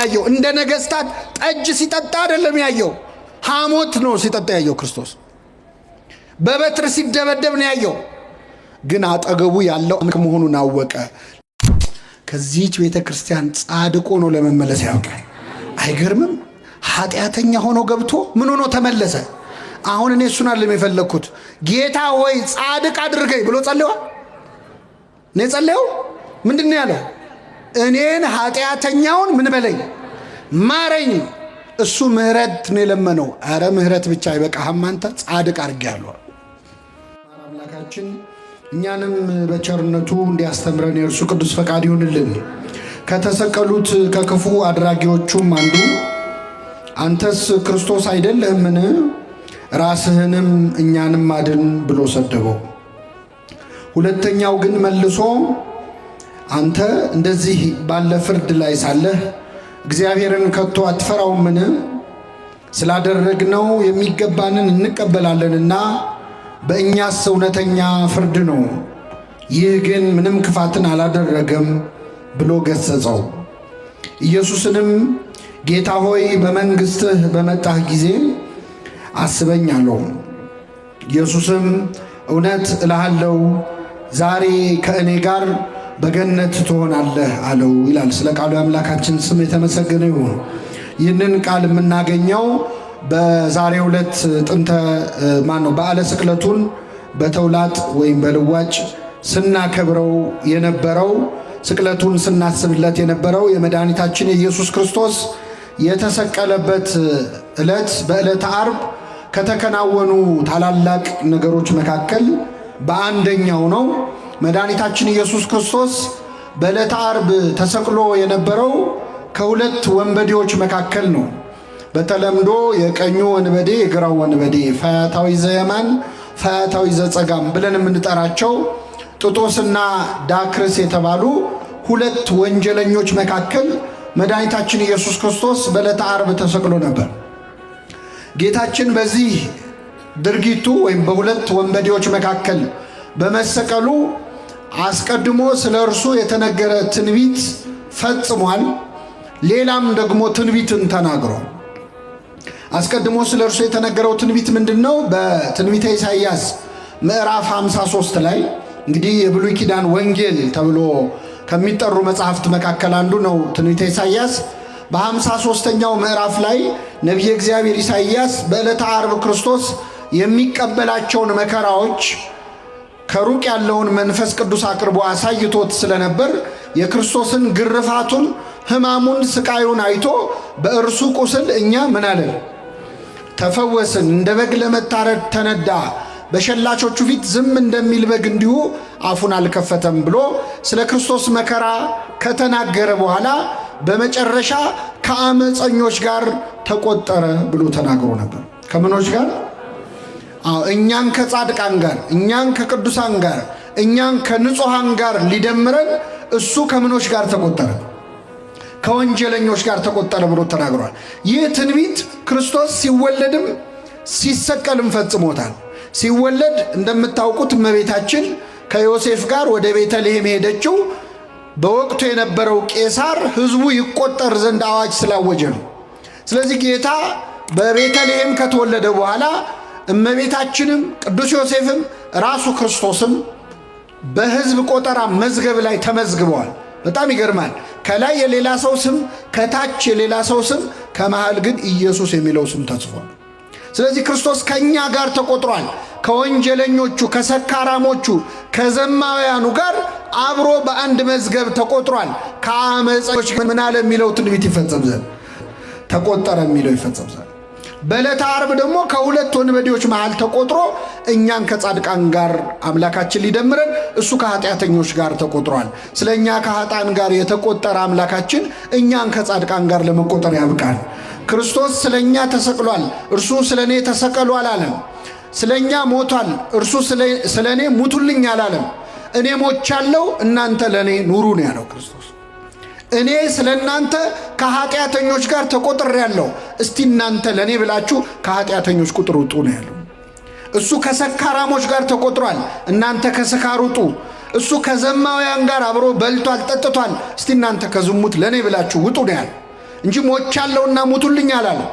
ያየው። እንደ ነገስታት ጠጅ ሲጠጣ አይደለም ያየው፣ ሐሞት ነው ሲጠጣ ያየው ክርስቶስ። በበትር ሲደበደብ ነው ያየው። ግን አጠገቡ ያለው መሆኑን አወቀ። ከዚህች ቤተ ክርስቲያን ጻድቆ ነው ለመመለስ ያውቃል። አይገርምም? ኃጢአተኛ ሆኖ ገብቶ ምን ሆኖ ተመለሰ? አሁን እኔ እሱን አይደለም የፈለግኩት። ጌታ ሆይ ጻድቅ አድርገኝ ብሎ ጸልዮአል። እኔ ጸልየው ምንድን ነው ያለው? እኔን ኃጢአተኛውን ምን በለኝ ማረኝ። እሱ ምህረት ነው የለመነው። አረ ምህረት ብቻ አይበቃህም አንተ ጻድቅ አድርጌሃለሁ። አምላካችን እኛንም በቸርነቱ እንዲያስተምረን የእርሱ ቅዱስ ፈቃድ ይሁንልን። ከተሰቀሉት ከክፉ አድራጊዎቹም አንዱ አንተስ ክርስቶስ አይደለህምን? ራስህንም እኛንም አድን ብሎ ሰደበው። ሁለተኛው ግን መልሶ አንተ እንደዚህ ባለ ፍርድ ላይ ሳለህ እግዚአብሔርን ከቶ አትፈራውምን? ስላደረግነው የሚገባንን እንቀበላለንና በእኛስ እውነተኛ ፍርድ ነው። ይህ ግን ምንም ክፋትን አላደረገም ብሎ ገሰጸው። ኢየሱስንም ጌታ ሆይ በመንግሥትህ በመጣህ ጊዜ አስበኝ አለው። ኢየሱስም እውነት እልሃለሁ ዛሬ ከእኔ ጋር በገነት ትሆናለህ አለው ይላል። ስለ ቃሉ የአምላካችን ስም የተመሰገነ ይሁን። ይህንን ቃል የምናገኘው በዛሬው ዕለት በዓለ ስቅለቱን በተውላጥ ወይም በልዋጭ ስናከብረው የነበረው ስቅለቱን ስናስብለት የነበረው የመድኃኒታችን የኢየሱስ ክርስቶስ የተሰቀለበት ዕለት በዕለተ ዓርብ ከተከናወኑ ታላላቅ ነገሮች መካከል በአንደኛው ነው። መድኃኒታችን ኢየሱስ ክርስቶስ በዕለተ ዓርብ ተሰቅሎ የነበረው ከሁለት ወንበዴዎች መካከል ነው። በተለምዶ የቀኙ ወንበዴ የግራው ወንበዴ ፈያታዊ ዘየማን ፈያታዊ ዘጸጋም ብለን የምንጠራቸው ጥጦስና ዳክርስ የተባሉ ሁለት ወንጀለኞች መካከል መድኃኒታችን ኢየሱስ ክርስቶስ በዕለተ ዓርብ ተሰቅሎ ነበር። ጌታችን በዚህ ድርጊቱ ወይም በሁለት ወንበዴዎች መካከል በመሰቀሉ አስቀድሞ ስለ እርሱ የተነገረ ትንቢት ፈጽሟል። ሌላም ደግሞ ትንቢትን ተናግሯል። አስቀድሞ ስለ እርሱ የተነገረው ትንቢት ምንድን ነው? በትንቢተ ኢሳይያስ ምዕራፍ 53 ላይ እንግዲህ የብሉይ ኪዳን ወንጌል ተብሎ ከሚጠሩ መጽሐፍት መካከል አንዱ ነው ትንቢተ ኢሳይያስ። በ53ኛው ምዕራፍ ላይ ነቢየ እግዚአብሔር ኢሳይያስ በዕለተ ዓርብ ክርስቶስ የሚቀበላቸውን መከራዎች ከሩቅ ያለውን መንፈስ ቅዱስ አቅርቦ አሳይቶት ስለነበር የክርስቶስን ግርፋቱን፣ ሕማሙን፣ ስቃዩን አይቶ በእርሱ ቁስል እኛ ምን አለን? ተፈወስን። እንደ በግ ለመታረድ ተነዳ፣ በሸላቾቹ ፊት ዝም እንደሚል በግ እንዲሁ አፉን አልከፈተም ብሎ ስለ ክርስቶስ መከራ ከተናገረ በኋላ በመጨረሻ ከአመፀኞች ጋር ተቆጠረ ብሎ ተናግሮ ነበር። ከምኖች ጋር? እኛን ከጻድቃን ጋር፣ እኛን ከቅዱሳን ጋር፣ እኛን ከንጹሐን ጋር ሊደምረን እሱ ከምኖች ጋር ተቆጠረ? ከወንጀለኞች ጋር ተቆጠረ ብሎ ተናግሯል። ይህ ትንቢት ክርስቶስ ሲወለድም ሲሰቀልም ፈጽሞታል። ሲወለድ እንደምታውቁት እመቤታችን ከዮሴፍ ጋር ወደ ቤተልሔም ሄደችው በወቅቱ የነበረው ቄሳር ሕዝቡ ይቆጠር ዘንድ አዋጅ ስላወጀ ነው። ስለዚህ ጌታ በቤተልሔም ከተወለደ በኋላ እመቤታችንም ቅዱስ ዮሴፍም ራሱ ክርስቶስም በሕዝብ ቆጠራ መዝገብ ላይ ተመዝግበዋል። በጣም ይገርማል። ከላይ የሌላ ሰው ስም፣ ከታች የሌላ ሰው ስም፣ ከመሃል ግን ኢየሱስ የሚለው ስም ተጽፏል። ስለዚህ ክርስቶስ ከእኛ ጋር ተቆጥሯል። ከወንጀለኞቹ፣ ከሰካራሞቹ፣ ከዘማውያኑ ጋር አብሮ በአንድ መዝገብ ተቆጥሯል። ከአመፀኞች ምን አለ የሚለው ትንቢት ይፈጸም ዘንድ ተቆጠረ የሚለው ይፈጸም ዘንድ በዕለተ ዓርብ ደግሞ ከሁለት ወንበዴዎች መሃል ተቆጥሮ እኛን ከጻድቃን ጋር አምላካችን ሊደምረን እሱ ከኃጢአተኞች ጋር ተቆጥሯል። ስለ እኛ ከኃጥአን ጋር የተቆጠረ አምላካችን እኛን ከጻድቃን ጋር ለመቆጠር ያብቃል። ክርስቶስ ስለ እኛ ተሰቅሏል፣ እርሱ ስለ እኔ ተሰቀሉ አላለም። ስለ እኛ ሞቷል፣ እርሱ ስለ እኔ ሙቱልኝ አላለም። እኔ ሞቻለሁ፣ እናንተ ለእኔ ኑሩ ነው ያለው ክርስቶስ። እኔ ስለ እናንተ ከኃጢአተኞች ጋር ተቆጥሬአለሁ፣ እስቲ እናንተ ለእኔ ብላችሁ ከኃጢአተኞች ቁጥር ውጡ ነው ያለው። እሱ ከሰካራሞች ጋር ተቆጥሯል፣ እናንተ ከስካር ውጡ። እሱ ከዘማውያን ጋር አብሮ በልቷል፣ ጠጥቷል፣ እስቲ እናንተ ከዝሙት ለእኔ ብላችሁ ውጡ ነው ያለው። እንጂ ሞቻለሁና ሙቱልኝ አላለም።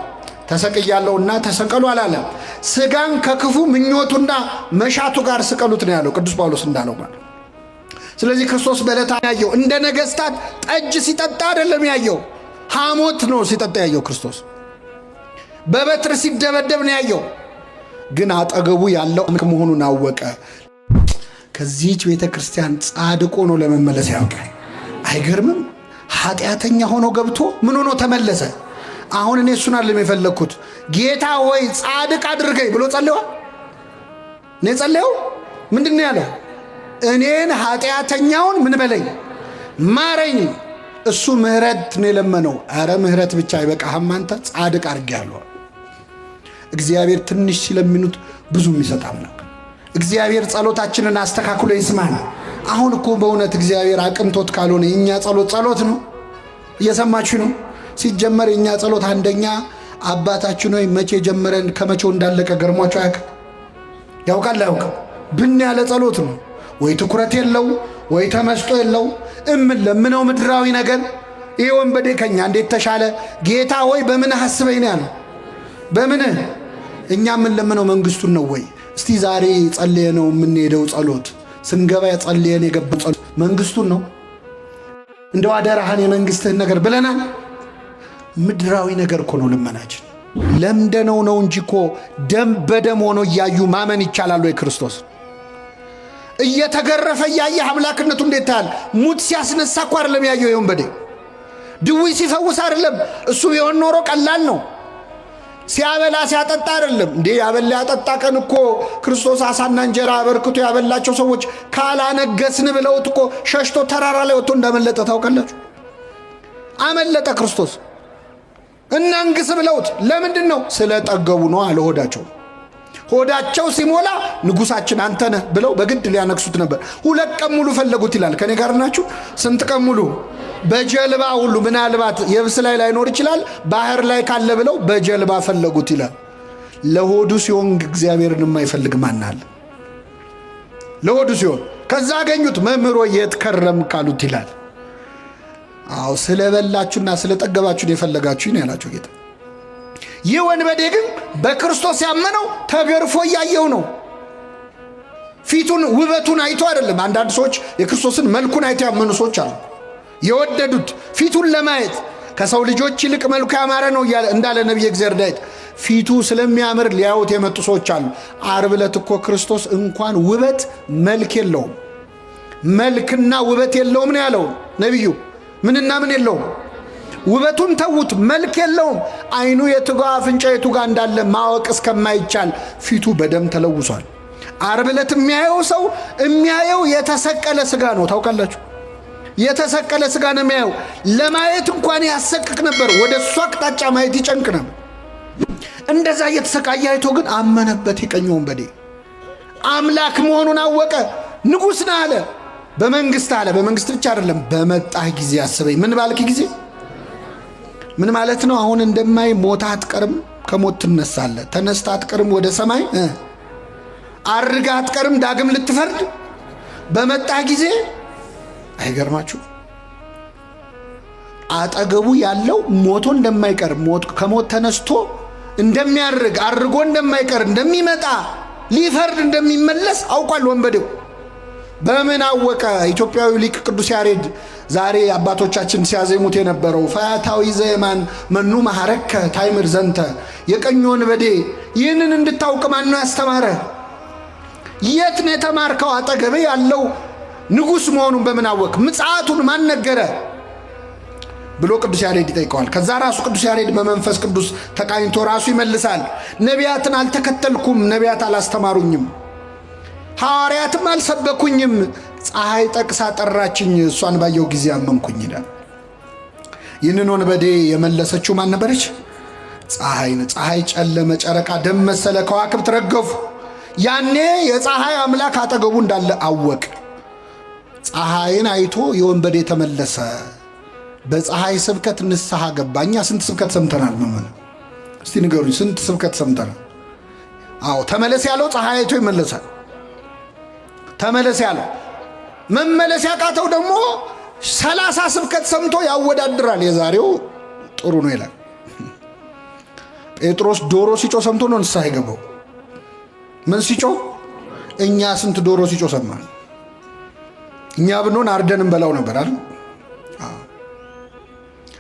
ተሰቅያለሁና ተሰቀሉ አላለም። ሥጋን ከክፉ ምኞቱና መሻቱ ጋር ስቀሉት ነው ያለው ቅዱስ ጳውሎስ እንዳለው ማለት። ስለዚህ ክርስቶስ በዕለታ ያየው እንደ ነገሥታት ጠጅ ሲጠጣ አይደለም ያየው፣ ሐሞት ነው ሲጠጣ ያየው ክርስቶስ። በበትር ሲደበደብ ነው ያየው። ግን አጠገቡ ያለው መሆኑን አወቀ። ከዚህች ቤተ ክርስቲያን ጻድቆ ነው ለመመለስ ያውቃል። አይገርምም? ኃጢአተኛ ሆኖ ገብቶ ምን ሆኖ ተመለሰ? አሁን እኔ እሱን አይደለም የፈለግኩት፣ ጌታ ሆይ ጻድቅ አድርገኝ ብሎ ጸልዮአል። እኔ ጸልየው ምንድን ነው ያለው? እኔን ኃጢአተኛውን ምን በለኝ ማረኝ። እሱ ምህረት ነው የለመነው። አረ ምህረት ብቻ አይበቃህም አንተ ጻድቅ አድርጌሃለሁ። እግዚአብሔር ትንሽ ሲለምኑት ብዙ የሚሰጥ አምላክ። እግዚአብሔር ጸሎታችንን አስተካክሎ ይስማል። አሁን እኮ በእውነት እግዚአብሔር አቅንቶት ካልሆነ የእኛ ጸሎት ነው። እየሰማችሁ ነው? ሲጀመር የእኛ ጸሎት አንደኛ አባታችን ሆይ መቼ ጀመረን ከመቼው እንዳለቀ ገርሟቸው ያውቃል አያውቅም? ብን ያለ ጸሎት ነው። ወይ ትኩረት የለው ወይ ተመስጦ የለው። ለምነው ምድራዊ ነገር። ይሄ ወንበዴ ከኛ እንዴት ተሻለ? ጌታ ሆይ በምን አስበኝ ነው ያለው። በምን? እኛ ለምነው መንግስቱን ነው ወይ? እስቲ ዛሬ ጸልየነው የምንሄደው ጸሎት ስንገባ ጸልየን የገባው ጸሎት መንግስቱን ነው? እንደው አደራህን የመንግስትህን ነገር ብለናል። ምድራዊ ነገር እኮ ነው ልመናችን። ለምደነው ነው እንጂ እኮ ደም በደም ሆኖ እያዩ ማመን ይቻላል ወይ? ክርስቶስ እየተገረፈ እያየህ አምላክነቱ እንዴት ታያል? ሙት ሲያስነሳ እኮ አይደለም ያየው ወንበዴ። ድውይ ሲፈውስ አይደለም። እሱ ቢሆን ኖሮ ቀላል ነው። ሲያበላ ሲያጠጣ አይደለም እንዴ? ያበላ ያጠጣ ቀን እኮ ክርስቶስ አሳና እንጀራ አበርክቶ ያበላቸው ሰዎች ካላነገስን ብለውት እኮ ሸሽቶ ተራራ ላይ ወጥቶ እንዳመለጠ ታውቃላችሁ። አመለጠ ክርስቶስ። እናንግስ ብለውት ለምንድን ነው? ስለጠገቡ ነው አለ ሆዳቸው። ሆዳቸው ሲሞላ ንጉሳችን አንተ ነህ ብለው በግድ ሊያነግሱት ነበር። 2 ቀን ሙሉ ፈለጉት ይላል። ከኔ ጋር ናችሁ? ስንት ቀን ሙሉ? በጀልባ ሁሉ ምናልባት የብስ ላይ ላይኖር ይችላል፣ ባህር ላይ ካለ ብለው በጀልባ ፈለጉት ይላል። ለሆዱ ሲሆን እግዚአብሔርን የማይፈልግ ማን አለ? ለሆዱ ሲሆን ከዛ አገኙት። መምህሮ የት ከረም ካሉት ይላል። አዎ ስለበላችሁና ስለጠገባችሁን የፈለጋችሁኝ ያላቸው ጌታ። ይህ ወንበዴ ግን በክርስቶስ ያመነው ተገርፎ እያየው ነው። ፊቱን ውበቱን አይቶ አይደለም። አንዳንድ ሰዎች የክርስቶስን መልኩን አይቶ ያመኑ ሰዎች አሉ። የወደዱት ፊቱን ለማየት ከሰው ልጆች ይልቅ መልኩ ያማረ ነው እንዳለ ነቢየ እግዚአብሔር ዳዊት። ፊቱ ስለሚያምር ሊያዩት የመጡ ሰዎች አሉ። ዓርብ ዕለት እኮ ክርስቶስ እንኳን ውበት መልክ የለውም፣ መልክና ውበት የለውም ነው ያለው ነቢዩ። ምንና ምን የለውም? ውበቱን ተዉት፣ መልክ የለውም። አይኑ የቱጋ አፍንጫ የቱጋ እንዳለ ማወቅ እስከማይቻል ፊቱ በደም ተለውሷል። ዓርብ ዕለት የሚያየው ሰው የሚያየው የተሰቀለ ስጋ ነው። ታውቃላችሁ? የተሰቀለ ስጋ ነው የሚያየው። ለማየት እንኳን ያሰቅቅ ነበር። ወደ እሱ አቅጣጫ ማየት ይጨንቅ ነበር። እንደዛ እየተሰቃየ አይቶ ግን አመነበት። የቀኝ ወንበዴ አምላክ መሆኑን አወቀ። ንጉሥ ነህ አለ። በመንግስት አለ። በመንግስት ብቻ አይደለም፣ በመጣህ ጊዜ አስበኝ። ምን ባልክ ጊዜ? ምን ማለት ነው? አሁን እንደማይ ሞታ አትቀርም፣ ከሞት ትነሳለህ። ተነስታ አትቀርም፣ ወደ ሰማይ አርጋ አትቀርም፣ ዳግም ልትፈርድ በመጣህ ጊዜ። አይገርማችሁ? አጠገቡ ያለው ሞቶ እንደማይቀር ከሞት ተነስቶ እንደሚያርግ አርጎ እንደማይቀር እንደሚመጣ ሊፈርድ እንደሚመለስ አውቋል ወንበዴው። በምን አወቀ? ኢትዮጵያዊ ሊቅ ቅዱስ ያሬድ ዛሬ አባቶቻችን ሲያዜሙት የነበረው ፈያታዊ ዘየማን መኑ መሐረከ ታይምር ዘንተ፣ የቀኝ ወንበዴ ይህንን እንድታውቅ ማን ነው ያስተማረ? የት ነው የተማርከው? አጠገቤ ያለው ንጉሥ መሆኑን በምን አወቅ? ምጽአቱን ማን ነገረ ብሎ ቅዱስ ያሬድ ይጠይቀዋል። ከዛ ራሱ ቅዱስ ያሬድ በመንፈስ ቅዱስ ተቃኝቶ ራሱ ይመልሳል። ነቢያትን አልተከተልኩም፣ ነቢያት አላስተማሩኝም፣ ሐዋርያትም አልሰበኩኝም፣ ፀሐይ ጠቅሳ ጠራችኝ፣ እሷን ባየው ጊዜ አመንኩኝ ይላል። ይህንን ወንበዴ የመለሰችው ማን ነበረች? ፀሐይ ጨለመ፣ ጨረቃ ደም መሰለ፣ ከዋክብት ረገፉ። ያኔ የፀሐይ አምላክ አጠገቡ እንዳለ አወቅ። ፀሐይን አይቶ የወንበዴ ተመለሰ። በፀሐይ ስብከት ንስሐ ገባ። እኛ ስንት ስብከት ሰምተናል? ምን እስቲ ንገሩኝ፣ ስንት ስብከት ሰምተናል? አዎ ተመለስ ያለው ፀሐይ አይቶ ይመለሳል። ተመለስ ያለው መመለስ ያቃተው ደግሞ 30 ስብከት ሰምቶ ያወዳድራል። የዛሬው ጥሩ ነው ይላል። ጴጥሮስ ዶሮ ሲጮህ ሰምቶ ነው ንስሐ የገባው። ምን ሲጮህ? እኛ ስንት ዶሮ ሲጮህ ሰማን? እኛ ብንሆን አርደን እንበላው ነበር አይደል?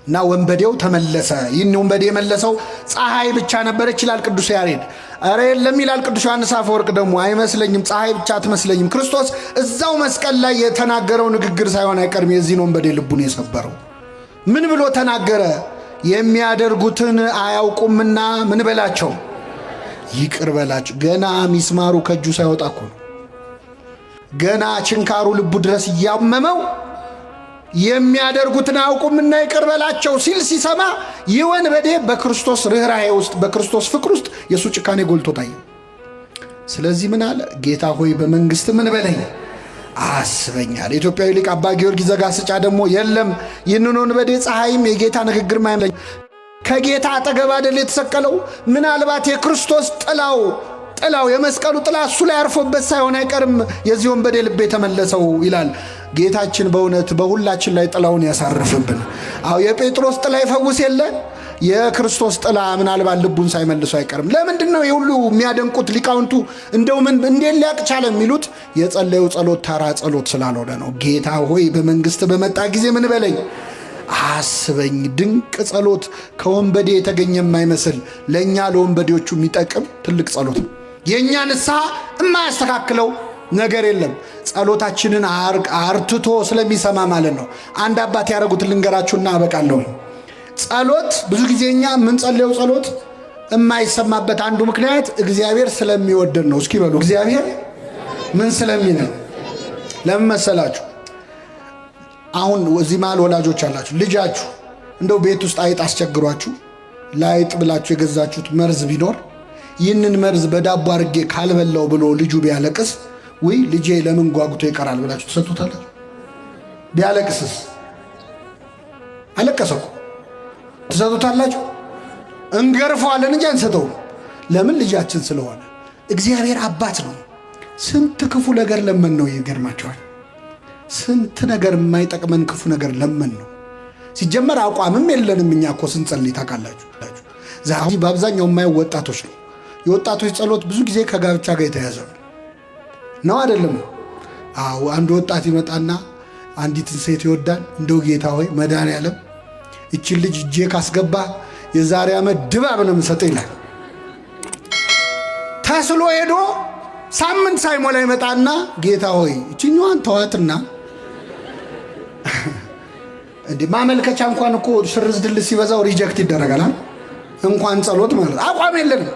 እና ወንበዴው ተመለሰ። ይህን ወንበዴ የመለሰው ፀሐይ ብቻ ነበረች ይላል ቅዱስ ያሬድ። ኧረ የለም ይላል ቅዱስ ዮሐንስ አፈወርቅ ደግሞ አይመስለኝም፣ ፀሐይ ብቻ አትመስለኝም። ክርስቶስ እዛው መስቀል ላይ የተናገረው ንግግር ሳይሆን አይቀርም የዚህን ወንበዴ ልቡን የሰበረው። ምን ብሎ ተናገረ? የሚያደርጉትን አያውቁምና ምን በላቸው? ይቅር በላቸው። ገና ሚስማሩ ከእጁ ሳይወጣ እኮ ነው። ገና ችንካሩ ልቡ ድረስ እያመመው የሚያደርጉትን አያውቁምና ይቅር በላቸው ሲል ሲሰማ ይህ ወንበዴ በክርስቶስ ርኅራኄ ውስጥ በክርስቶስ ፍቅር ውስጥ የእሱ ጭካኔ ጎልቶ ታየ። ስለዚህ ምን አለ? ጌታ ሆይ በመንግሥት ምን በለኝ አስበኛል። የኢትዮጵያዊ ሊቅ አባ ጊዮርጊስ ዘጋስጫ ደግሞ የለም ይህንን ወንበዴ ፀሐይም የጌታ ንግግር ማይመለኝ ከጌታ አጠገብ አይደል የተሰቀለው? ምናልባት የክርስቶስ ጥላው የመስቀሉ ጥላ እሱ ላይ አርፎበት ሳይሆን አይቀርም የዚህ ወንበዴ ልብ የተመለሰው ይላል። ጌታችን በእውነት በሁላችን ላይ ጥላውን ያሳርፍብን። አዎ የጴጥሮስ ጥላ ይፈውስ የለ የክርስቶስ ጥላ ምናልባት ልቡን ሳይመልሱ አይቀርም። ለምንድን ነው የሁሉ የሚያደንቁት ሊቃውንቱ? እንደው ምን እንዴት ሊያቅ ቻለ የሚሉት የጸለዩ ጸሎት ተራ ጸሎት ስላልሆነ ነው። ጌታ ሆይ በመንግሥት በመጣ ጊዜ ምን በለኝ አስበኝ። ድንቅ ጸሎት ከወንበዴ የተገኘ የማይመስል ለእኛ ለወንበዴዎቹ የሚጠቅም ትልቅ ጸሎት ነው። የእኛ ንስሐ የማያስተካክለው ነገር የለም። ጸሎታችንን አርትቶ ስለሚሰማ ማለት ነው። አንድ አባት ያደረጉትን ልንገራችሁና አበቃለሁ። ጸሎት ብዙ ጊዜ እኛ የምንጸልየው ጸሎት የማይሰማበት አንዱ ምክንያት እግዚአብሔር ስለሚወደን ነው። እስኪ በሉ እግዚአብሔር ምን ስለሚለን። ለምን መሰላችሁ? አሁን እዚህ መሃል ወላጆች አላችሁ። ልጃችሁ እንደው ቤት ውስጥ አይጥ አስቸግሯችሁ ለአይጥ ብላችሁ የገዛችሁት መርዝ ቢኖር ይህንን መርዝ በዳቦ አድርጌ ካልበላው ብሎ ልጁ ቢያለቅስ ወይ ልጄ ለምን ጓጉቶ ይቀራል ብላችሁ ትሰጡታላችሁ? ቢያለቅስስ? አለቀሰ እኮ ትሰጡታላችሁ? እንገርፈዋለን እንጂ አንሰጠውም። ለምን? ልጃችን ስለሆነ። እግዚአብሔር አባት ነው። ስንት ክፉ ነገር ለመን ነው። ይገርማቸዋል። ስንት ነገር የማይጠቅመን ክፉ ነገር ለመን ነው። ሲጀመር አቋምም የለንም እኛ እኮ ስንጸልይ ታውቃላችሁ። ዛሬ በአብዛኛው የማየው ወጣቶች ነው። የወጣቶች ጸሎት ብዙ ጊዜ ከጋብቻ ጋር የተያዘ ነው አይደለም? አዎ አንድ ወጣት ይመጣና አንዲትን ሴት ይወዳል። እንደው ጌታ ሆይ መድኃኔዓለም እችን ልጅ እጄ ካስገባ የዛሬ ዓመት ድባብ ነው የምሰጠው ይላል። ተስሎ ሄዶ ሳምንት ሳይሞላ ይመጣና ጌታ ሆይ እችኛዋን ተዋትና እንዴ ማመልከቻ እንኳን እኮ ሽርዝ ድልስ ሲበዛው ሪጀክት ይደረጋል። እንኳን ጸሎት ማለት አቋም የለንም።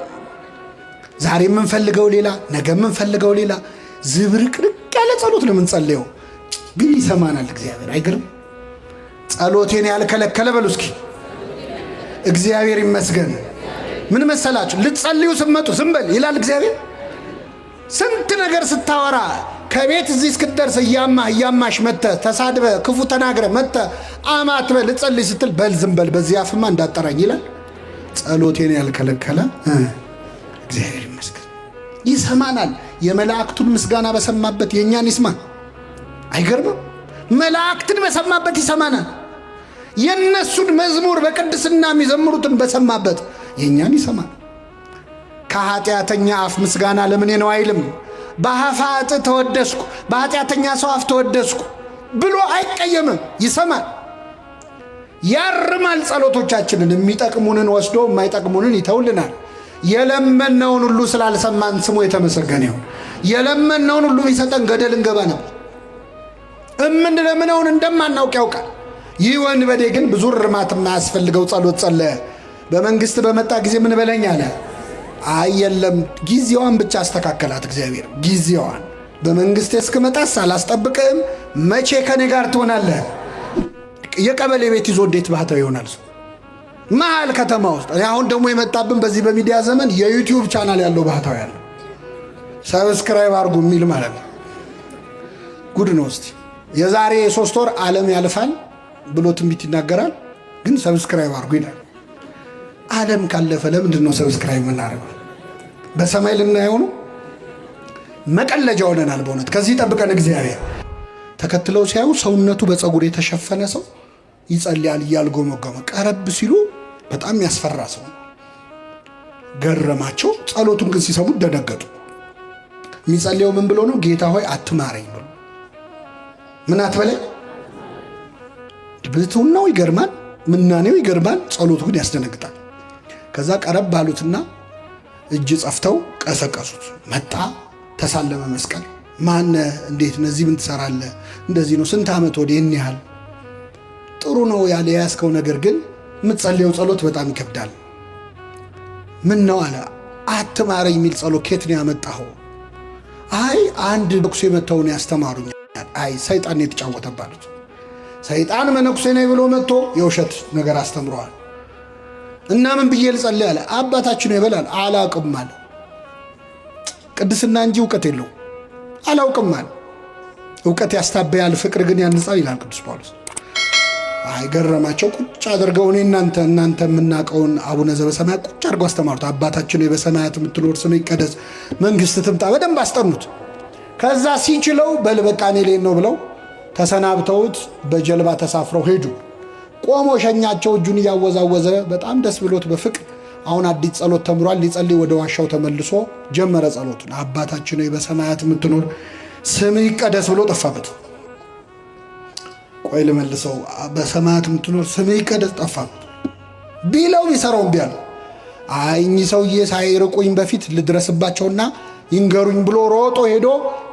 ዛሬ የምንፈልገው ሌላ፣ ነገ የምንፈልገው ሌላ፣ ዝብርቅርቅ ያለ ጸሎት ነው የምንጸልየው። ግን ይሰማናል እግዚአብሔር። አይገርም? ጸሎቴን ያልከለከለ በሉ እስኪ እግዚአብሔር ይመስገን። ምን መሰላችሁ? ልትጸልዩ ስትመጡ ዝም በል ይላል እግዚአብሔር። ስንት ነገር ስታወራ ከቤት እዚህ እስክትደርስ እያማሽ መጥተህ ተሳድበ ክፉ ተናግረ መጥተህ አማትበ ልጸልይ ስትል በል ዝም በል በዚህ አፍማ እንዳጠራኝ ይላል። ጸሎቴን ያልከለከለ እግዚአብሔር ይመስገን ይሰማናል። የመላእክቱን ምስጋና በሰማበት የእኛን ይስማ። አይገርምም? መላእክትን በሰማበት ይሰማናል። የእነሱን መዝሙር በቅድስና የሚዘምሩትን በሰማበት የእኛን ይሰማል። ከኃጢአተኛ አፍ ምስጋና ለምኔ ነው አይልም። በኃጢአት ተወደስኩ፣ በኃጢአተኛ ሰው አፍ ተወደስኩ ብሎ አይቀየምም። ይሰማል፣ ያርማል። ጸሎቶቻችንን የሚጠቅሙንን ወስዶ የማይጠቅሙንን ይተውልናል። የለመነውን ሁሉ ስላልሰማን ስሙ የተመሰገነ ይሁን። የለመነውን ሁሉ ቢሰጠን ገደል እንገባ ነው። እምንለምነውን እንደማናውቅ ያውቃል። ይህ ወንበዴ ግን ብዙ እርማት የማያስፈልገው ጸሎት ጸለየ። በመንግሥት በመጣ ጊዜ ምን በለኝ አለ። አየለም ጊዜዋን ብቻ አስተካከላት እግዚአብሔር። ጊዜዋን በመንግሥቴ እስክመጣስ አላስጠብቅህም። መቼ ከኔ ጋር ትሆናለህ? የቀበሌ ቤት ይዞ እንዴት ባህታዊ ይሆናል ሰው? መሀል ከተማ ውስጥ። አሁን ደግሞ የመጣብን በዚህ በሚዲያ ዘመን የዩቲዩብ ቻናል ያለው ባህታዊ ያለው ሰብስክራይብ አድርጉ የሚል ማለት ነው። ጉድ ነው። እስቲ የዛሬ 3 ወር ዓለም ያልፋል ብሎ ትንቢት ይናገራል፣ ግን ሰብስክራይብ አድርጉ ይላል። ዓለም ካለፈ ለምንድን ነው ሰብስክራይብ የምናደርገው? በሰማይ ልናየው ነው? መቀለጃ ሆነናል በእውነት። ከዚህ ጠብቀን እግዚአብሔር። ተከትለው ሲያዩ ሰውነቱ በፀጉር የተሸፈነ ሰው ይጸልያል እያልጎመጎመ፣ ቀረብ ሲሉ በጣም ያስፈራ ሰው። ገረማቸው። ጸሎቱን ግን ሲሰሙት ደነገጡ። የሚጸልየው ምን ብሎ ነው? ጌታ ሆይ አትማረኝ ብሎ። ምን አትበለኝ። ብልቱናው ይገርማል፣ ምናኔው ይገርማል፣ ጸሎቱ ግን ያስደነግጣል። ከዛ ቀረብ ባሉትና እጅ ጸፍተው ቀሰቀሱት። መጣ፣ ተሳለመ መስቀል። ማነ? እንዴት እነዚህ ምን ትሰራለህ? እንደዚህ ነው። ስንት ዓመት ወዲህ? ይህን ያህል። ጥሩ ነው ያለ የያዝከው ነገር ግን የምትጸልየው ጸሎት በጣም ይከብዳል። ምን ነው አለ። አትማረኝ የሚል ጸሎት ኬት ነው ያመጣኸው? አይ አንድ መነኩሴ መጥተውን ያስተማሩኛል። አይ ሰይጣን የተጫወተባሉት። ሰይጣን መነኩሴ ነኝ ብሎ መጥቶ የውሸት ነገር አስተምረዋል። እና ምን ብዬ ልጸልይ አለ። አባታችን ነው ይበላል። አላውቅም አለ። ቅድስና እንጂ እውቀት የለው። አላውቅም አለ። እውቀት ያስታበያል፣ ፍቅር ግን ያንጻል ይላል ቅዱስ ጳውሎስ። አይ ገረማቸው። ቁጭ አድርገው እኔ እናንተ የምናውቀውን አቡነ ዘበሰማያት ቁጭ አድርገው አስተማሩት። አባታችን ነው በሰማያት የምትኖር ስምህ ይቀደስ፣ መንግስት ትምጣ። በደንብ አስጠኑት። ከዛ ሲችለው በል በቃ እኔ ልሄድ ነው ብለው ተሰናብተውት በጀልባ ተሳፍረው ሄዱ። ቆሞ ሸኛቸው፣ እጁን እያወዛወዘ በጣም ደስ ብሎት በፍቅር አሁን አዲስ ጸሎት ተምሯል። ሊጸልይ ወደ ዋሻው ተመልሶ ጀመረ ጸሎቱን። አባታችን ነው በሰማያት የምትኖር ስምህ ይቀደስ ብሎ ጠፋበት። ቆይ ልመልሰው። በሰማያት የምትኖር ስምህ ይቀደስ ጠፋበት ቢለው ቢሰራው ቢያል አይ እኚህ ሰውዬ ሳይርቁኝ በፊት ልድረስባቸውና ይንገሩኝ ብሎ ሮጦ ሄዶ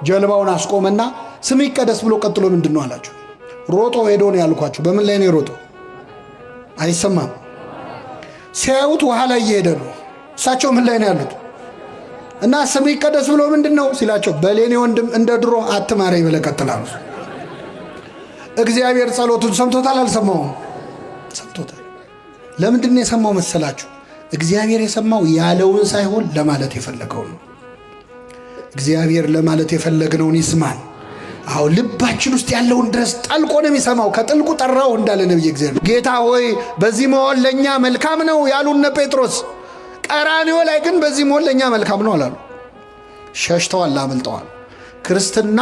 ጀልባውን አስቆመና ስምህ ይቀደስ ብሎ ቀጥሎ ምንድን ነው አላቸው። ሮጦ ሄዶ ነው ያልኳቸው። በምን ላይ ነው የሮጠው? አይሰማም። ሲያዩት ውሃ ላይ እየሄደ ነው። እሳቸው ምን ላይ ነው ያሉት? እና ስምህ ይቀደስ ብሎ ምንድን ነው ሲላቸው በሌኔ ወንድም እንደ ድሮ አትማረኝ ብለህ ቀጥል አሉት። እግዚአብሔር ጸሎቱን ሰምቶታል። አልሰማውም? ሰምቶታል። ለምንድን ነው የሰማው መሰላችሁ? እግዚአብሔር የሰማው ያለውን ሳይሆን ለማለት የፈለገውን ነው። እግዚአብሔር ለማለት የፈለግነውን ይስማል። አዎ ልባችን ውስጥ ያለውን ድረስ ጠልቆ ነው የሚሰማው። ከጥልቁ ጠራው እንዳለ ነብይ እግዚአብሔር። ጌታ ሆይ በዚህ መሆን ለኛ መልካም ነው ያሉነ ጴጥሮስ፣ ቀራንዮ ላይ ግን በዚህ መሆን ለኛ መልካም ነው አላሉ። ሸሽተዋል፣ አመልጠዋል። ክርስትና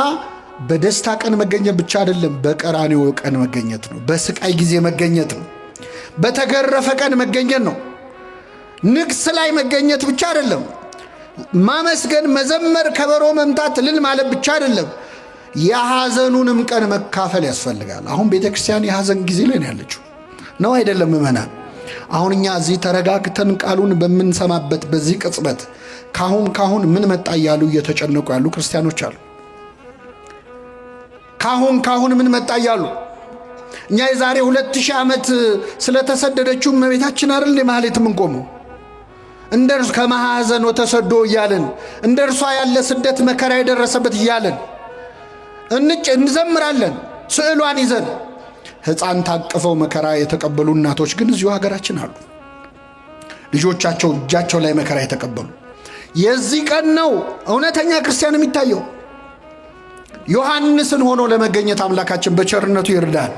በደስታ ቀን መገኘት ብቻ አይደለም፣ በቀራንዮ ቀን መገኘት ነው። በስቃይ ጊዜ መገኘት ነው። በተገረፈ ቀን መገኘት ነው። ንግስ ላይ መገኘት ብቻ አይደለም። ማመስገን፣ መዘመር፣ ከበሮ መምታት፣ እልል ማለት ብቻ አይደለም። የሐዘኑንም ቀን መካፈል ያስፈልጋል። አሁን ቤተክርስቲያን የሐዘን ጊዜ ላይ ነው ያለችው ነው አይደለም? ምእመናን አሁን እኛ እዚህ ተረጋግተን ቃሉን በምንሰማበት በዚህ ቅጽበት ካሁን ምን መጣ እያሉ እየተጨነቁ ያሉ ክርስቲያኖች አሉ። ካሁን ምን መጣ እያሉ እኛ የዛሬ 2000 ዓመት ስለተሰደደችው እመቤታችን አይደል ማህሌት የምንቆመው? እንደርሱ ከማሐዘን ወተሰዶ እያለን እንደርሷ ያለ ስደት መከራ የደረሰበት እያለን እንዘምራለን። ስዕሏን ይዘን ሕፃን ታቅፈው መከራ የተቀበሉ እናቶች ግን እዚሁ ሀገራችን አሉ። ልጆቻቸው እጃቸው ላይ መከራ የተቀበሉ። የዚህ ቀን ነው እውነተኛ ክርስቲያን የሚታየው። ዮሐንስን ሆኖ ለመገኘት አምላካችን በቸርነቱ ይርዳል።